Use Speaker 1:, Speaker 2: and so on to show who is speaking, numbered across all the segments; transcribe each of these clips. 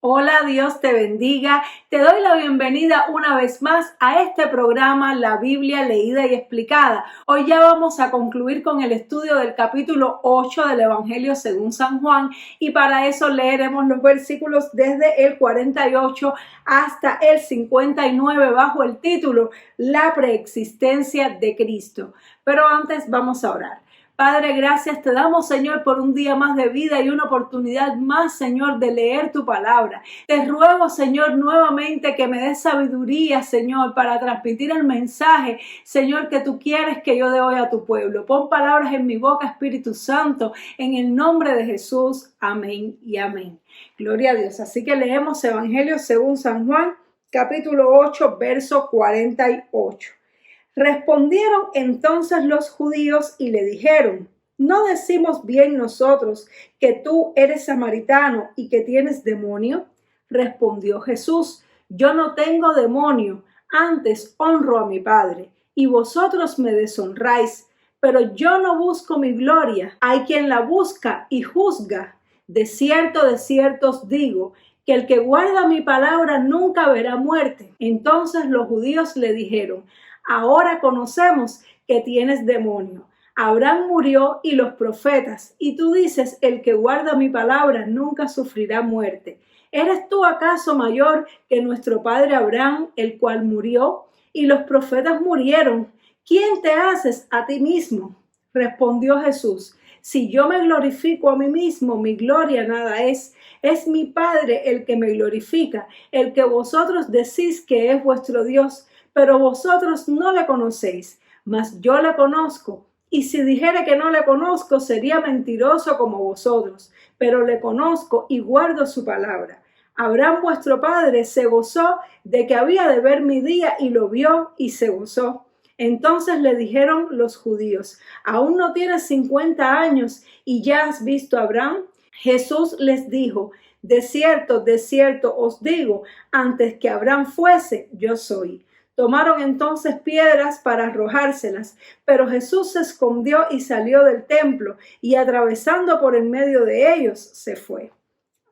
Speaker 1: Hola, Dios te bendiga. Te doy la bienvenida una vez más a este programa, La Biblia Leída y Explicada. Hoy ya vamos a concluir con el estudio del capítulo 8 del Evangelio según San Juan y para eso leeremos los versículos desde el 48 hasta el 59 bajo el título La preexistencia de Cristo. Pero antes vamos a orar. Padre, gracias te damos, Señor, por un día más de vida y una oportunidad más, Señor, de leer tu palabra. Te ruego, Señor, nuevamente que me des sabiduría, Señor, para transmitir el mensaje, Señor, que tú quieres que yo dé hoy a tu pueblo. Pon palabras en mi boca, Espíritu Santo, en el nombre de Jesús. Amén y amén. Gloria a Dios. Así que leemos Evangelio según San Juan, capítulo 8, verso 48. Respondieron entonces los judíos y le dijeron: ¿no decimos bien nosotros que tú eres samaritano y que tienes demonio? Respondió Jesús: yo no tengo demonio, antes honro a mi Padre, y vosotros me deshonráis. Pero yo no busco mi gloria, hay quien la busca y juzga. De cierto os digo, que el que guarda mi palabra nunca verá muerte. Entonces los judíos le dijeron: ahora conocemos que tienes demonio. Abraham murió y los profetas, y tú dices: el que guarda mi palabra nunca sufrirá muerte. ¿Eres tú acaso mayor que nuestro padre Abraham, el cual murió? Y los profetas murieron. ¿Quién te haces a ti mismo? Respondió Jesús: si yo me glorifico a mí mismo, mi gloria nada es. Es mi Padre el que me glorifica, el que vosotros decís que es vuestro Dios, pero vosotros no le conocéis, mas yo le conozco. Y si dijere que no le conozco, sería mentiroso como vosotros, pero le conozco y guardo su palabra. Abraham vuestro padre se gozó de que había de ver mi día y lo vio y se gozó. Entonces le dijeron los judíos: ¿aún no tienes 50 años y ya has visto a Abraham? Jesús les dijo: de cierto os digo, antes que Abraham fuese, yo soy. Tomaron entonces piedras para arrojárselas, pero Jesús se escondió y salió del templo, y atravesando por en medio de ellos, se fue.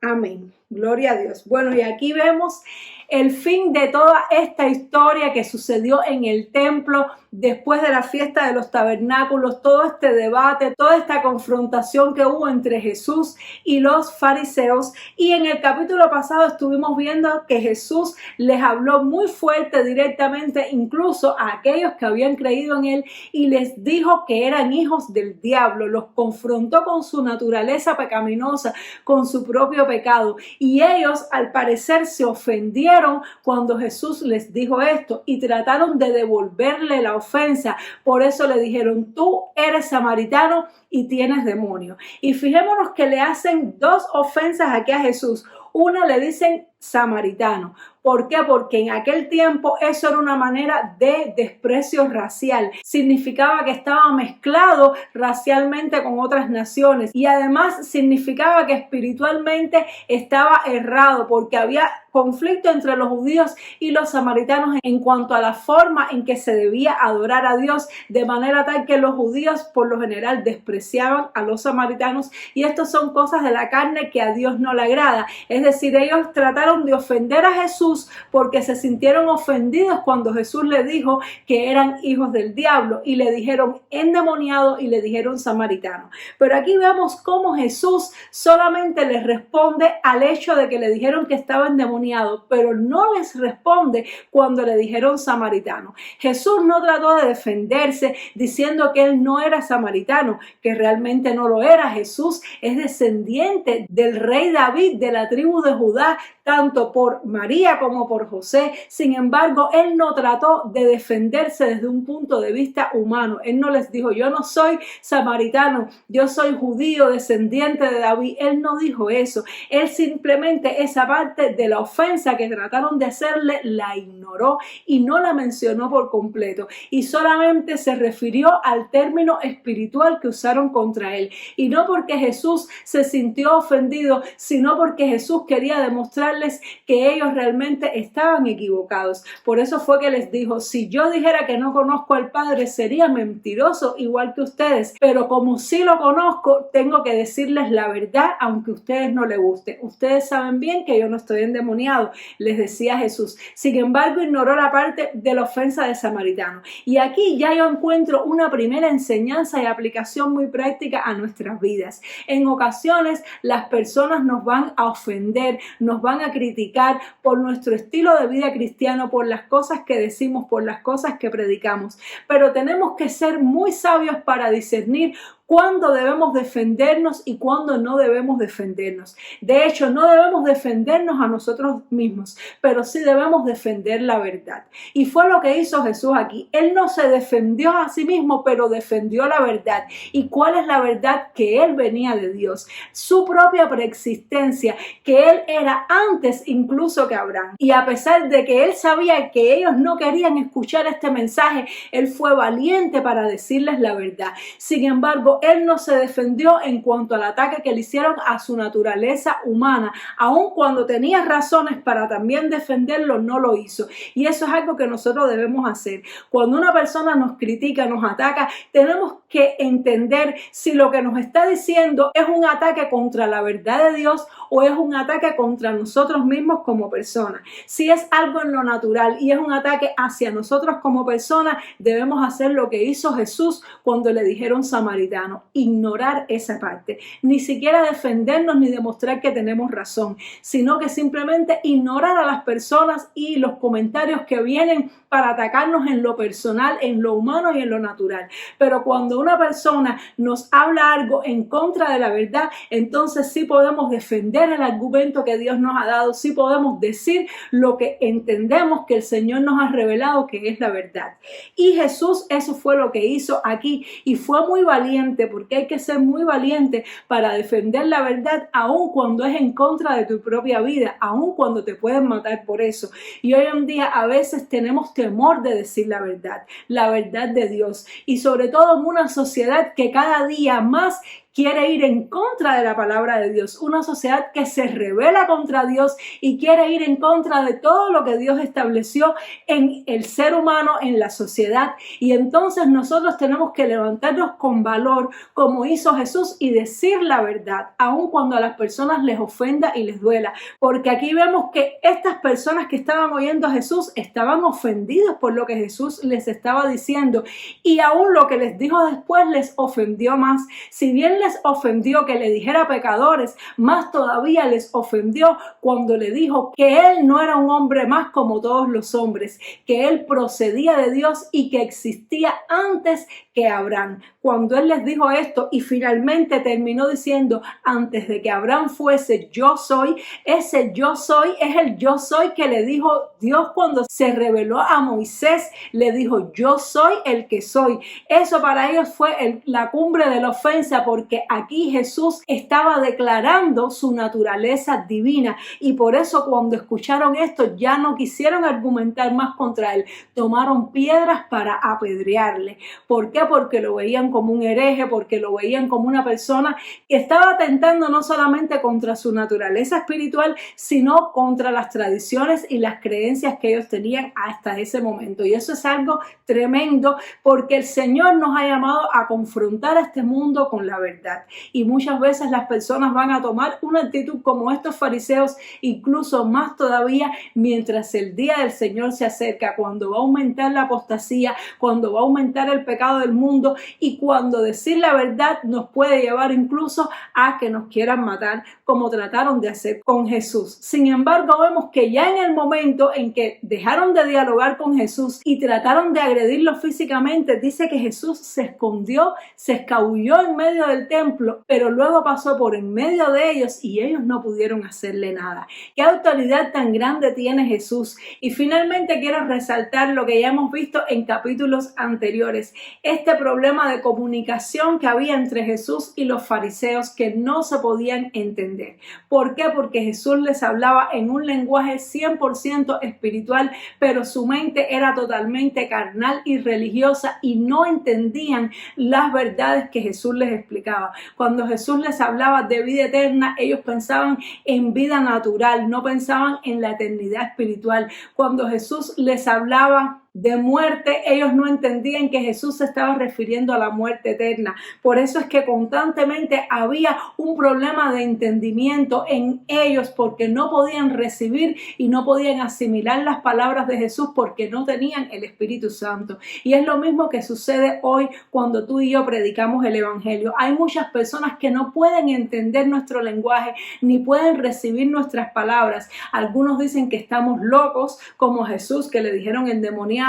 Speaker 1: Amén. Gloria a Dios. Bueno, y aquí vemos el fin de toda esta historia que sucedió en el templo después de la fiesta de los tabernáculos, todo este debate, toda esta confrontación que hubo entre Jesús y los fariseos. Y en el capítulo pasado estuvimos viendo que Jesús les habló muy fuerte directamente, incluso a aquellos que habían creído en él, y les dijo que eran hijos del diablo, los confrontó con su naturaleza pecaminosa, con su propio pecado. Y ellos al parecer se ofendieron cuando Jesús les dijo esto y trataron de devolverle la ofensa. Por eso le dijeron: tú eres samaritano y tienes demonio. Y fijémonos que le hacen dos ofensas aquí a Jesús. Una, le dicen samaritano. ¿Por qué? Porque en aquel tiempo eso era una manera de desprecio racial. Significaba que estaba mezclado racialmente con otras naciones y además significaba que espiritualmente estaba errado, porque había conflicto entre los judíos y los samaritanos en cuanto a la forma en que se debía adorar a Dios, de manera tal que los judíos por lo general despreciaban a los samaritanos, y estas son cosas de la carne que a Dios no le agrada. Es decir, ellos trataron de ofender a Jesús porque se sintieron ofendidos cuando Jesús le dijo que eran hijos del diablo, y le dijeron endemoniado y le dijeron samaritano. Pero aquí vemos cómo Jesús solamente les responde al hecho de que le dijeron que estaba endemoniado, pero no les responde cuando le dijeron samaritano. Jesús no trató de defenderse diciendo que él no era samaritano, que realmente no lo era. Jesús es descendiente del rey David, de la tribu de Judá, tanto por María como por José. Sin embargo, él no trató de defenderse desde un punto de vista humano. Él no les dijo: yo no soy samaritano, yo soy judío, descendiente de David. Él no dijo eso. Él simplemente esa parte de la ofensa que trataron de hacerle la ignoró y no la mencionó por completo, y solamente se refirió al término espiritual que usaron contra él, y no porque Jesús se sintió ofendido, sino porque Jesús quería demostrarles decirles que ellos realmente estaban equivocados. Por eso fue que les dijo: si yo dijera que no conozco al Padre, sería mentiroso igual que ustedes, pero como sí lo conozco, tengo que decirles la verdad, aunque a ustedes no les guste. Ustedes saben bien que yo no estoy endemoniado, les decía Jesús. Sin embargo, ignoró la parte de la ofensa del samaritano. Y aquí ya yo encuentro una primera enseñanza y aplicación muy práctica a nuestras vidas. En ocasiones las personas nos van a ofender, nos van a criticar por nuestro estilo de vida cristiano, por las cosas que decimos, por las cosas que predicamos. Pero tenemos que ser muy sabios para discernir cuándo debemos defendernos y cuándo no debemos defendernos. De hecho, no debemos defendernos a nosotros mismos, pero sí debemos defender la verdad. Y fue lo que hizo Jesús aquí. Él no se defendió a sí mismo, pero defendió la verdad. ¿Y cuál es la verdad? Que Él venía de Dios. Su propia preexistencia, que Él era antes incluso que Abraham. Y a pesar de que Él sabía que ellos no querían escuchar este mensaje, Él fue valiente para decirles la verdad. Sin embargo, Él no se defendió en cuanto al ataque que le hicieron a su naturaleza humana. Aun cuando tenía razones para también defenderlo, no lo hizo. Y eso es algo que nosotros debemos hacer. Cuando una persona nos critica, nos ataca, tenemos que entender si lo que nos está diciendo es un ataque contra la verdad de Dios o es un ataque contra nosotros mismos como personas. Si es algo en lo natural y es un ataque hacia nosotros como personas, debemos hacer lo que hizo Jesús cuando le dijeron samaritano: ignorar esa parte, ni siquiera defendernos ni demostrar que tenemos razón, sino que simplemente ignorar a las personas y los comentarios que vienen para atacarnos en lo personal, en lo humano y en lo natural. Pero cuando una persona nos habla algo en contra de la verdad, entonces sí podemos defender el argumento que Dios nos ha dado, sí podemos decir lo que entendemos que el Señor nos ha revelado que es la verdad. Y Jesús eso fue lo que hizo aquí, y fue muy valiente, porque hay que ser muy valiente para defender la verdad, aun cuando es en contra de tu propia vida, aun cuando te pueden matar por eso. Y hoy en día a veces tenemos temor de decir la verdad de Dios, y sobre todo en una sociedad que cada día más quiere ir en contra de la palabra de Dios, una sociedad que se rebela contra Dios y quiere ir en contra de todo lo que Dios estableció en el ser humano, en la sociedad. Y entonces nosotros tenemos que levantarnos con valor, como hizo Jesús, y decir la verdad, aun cuando a las personas les ofenda y les duela. Porque aquí vemos que estas personas que estaban oyendo a Jesús estaban ofendidos por lo que Jesús les estaba diciendo, y aún lo que les dijo después les ofendió más. Si bien les ofendió que le dijera pecadores, más todavía les ofendió cuando le dijo que él no era un hombre más como todos los hombres, que él procedía de Dios y que existía antes que Abraham. Cuando él les dijo esto y finalmente terminó diciendo: antes de que Abraham fuese, yo soy, ese yo soy es el yo soy que le dijo Dios cuando se reveló a Moisés. Le dijo: yo soy el que soy. Eso para ellos fue la cumbre de la ofensa, porque aquí Jesús estaba declarando su naturaleza divina, y por eso cuando escucharon esto ya no quisieron argumentar más contra él, tomaron piedras para apedrearle. ¿Por qué? Porque lo veían como un hereje, porque lo veían como una persona que estaba atentando no solamente contra su naturaleza espiritual, sino contra las tradiciones y las creencias que ellos tenían hasta ese momento. Y eso es algo tremendo, porque el Señor nos ha llamado a confrontar a este mundo con la verdad. Y muchas veces las personas van a tomar una actitud como estos fariseos, incluso más todavía mientras el día del Señor se acerca, cuando va a aumentar la apostasía, cuando va a aumentar el pecado del mundo, y cuando decir la verdad nos puede llevar incluso a que nos quieran matar, como trataron de hacer con Jesús. Sin embargo, vemos que ya en el momento en que dejaron de dialogar con Jesús y trataron de agredirlo físicamente, dice que Jesús se escondió, se escabulló en medio del templo, pero luego pasó por en medio de ellos y ellos no pudieron hacerle nada. ¿Qué autoridad tan grande tiene Jesús? Y finalmente quiero resaltar lo que ya hemos visto en capítulos anteriores, este problema de comunicación que había entre Jesús y los fariseos, que no se podían entender. ¿Por qué? Porque Jesús les hablaba en un lenguaje 100% espiritual, pero su mente era totalmente carnal y religiosa, y no entendían las verdades que Jesús les explicaba. hablaba. Cuando Jesús les hablaba de vida eterna, ellos pensaban en vida natural, no pensaban en la eternidad espiritual. Cuando Jesús les hablaba de muerte, ellos no entendían que Jesús se estaba refiriendo a la muerte eterna. Por eso es que constantemente había un problema de entendimiento en ellos, porque no podían recibir y no podían asimilar las palabras de Jesús porque no tenían el Espíritu Santo. Y es lo mismo que sucede hoy cuando tú y yo predicamos el Evangelio. Hay muchas personas que no pueden entender nuestro lenguaje ni pueden recibir nuestras palabras. Algunos dicen que estamos locos, como Jesús, que le dijeron endemoniado.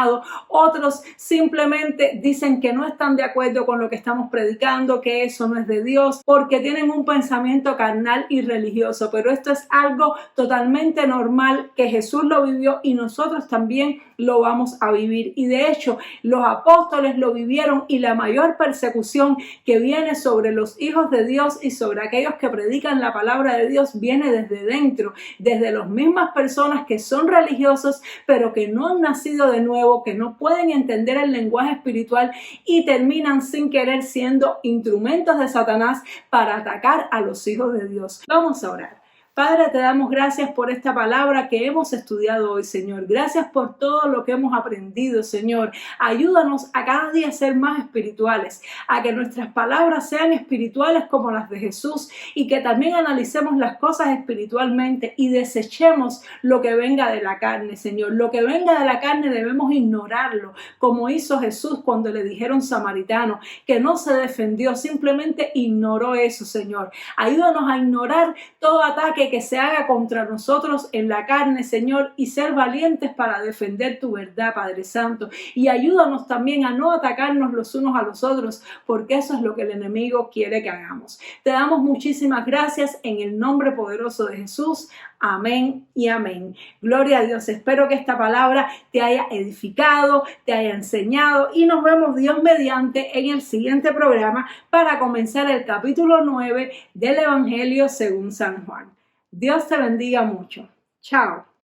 Speaker 1: Otros simplemente dicen que no están de acuerdo con lo que estamos predicando, que eso no es de Dios, porque tienen un pensamiento carnal y religioso. Pero esto es algo totalmente normal, que Jesús lo vivió y nosotros también lo vamos a vivir. Y de hecho, los apóstoles lo vivieron, y la mayor persecución que viene sobre los hijos de Dios y sobre aquellos que predican la palabra de Dios viene desde dentro, desde las mismas personas que son religiosos, pero que no han nacido de nuevo, que no pueden entender el lenguaje espiritual y terminan sin querer siendo instrumentos de Satanás para atacar a los hijos de Dios. Vamos a orar. Padre, te damos gracias por esta palabra que hemos estudiado hoy, Señor. Gracias por todo lo que hemos aprendido, Señor. Ayúdanos a cada día ser más espirituales, a que nuestras palabras sean espirituales como las de Jesús, y que también analicemos las cosas espiritualmente y desechemos lo que venga de la carne, Señor. Lo que venga de la carne debemos ignorarlo, como hizo Jesús cuando le dijeron samaritano, que no se defendió, simplemente ignoró eso, Señor. Ayúdanos a ignorar todo ataque que se haga contra nosotros en la carne, Señor, y ser valientes para defender tu verdad, Padre Santo. Y ayúdanos también a no atacarnos los unos a los otros, porque eso es lo que el enemigo quiere que hagamos. Te damos muchísimas gracias en el nombre poderoso de Jesús. Amén y amén. Gloria a Dios. Espero que esta palabra te haya edificado, te haya enseñado, y nos vemos Dios mediante en el siguiente programa para comenzar el capítulo 9 del Evangelio según San Juan. Dios te bendiga mucho. Chao.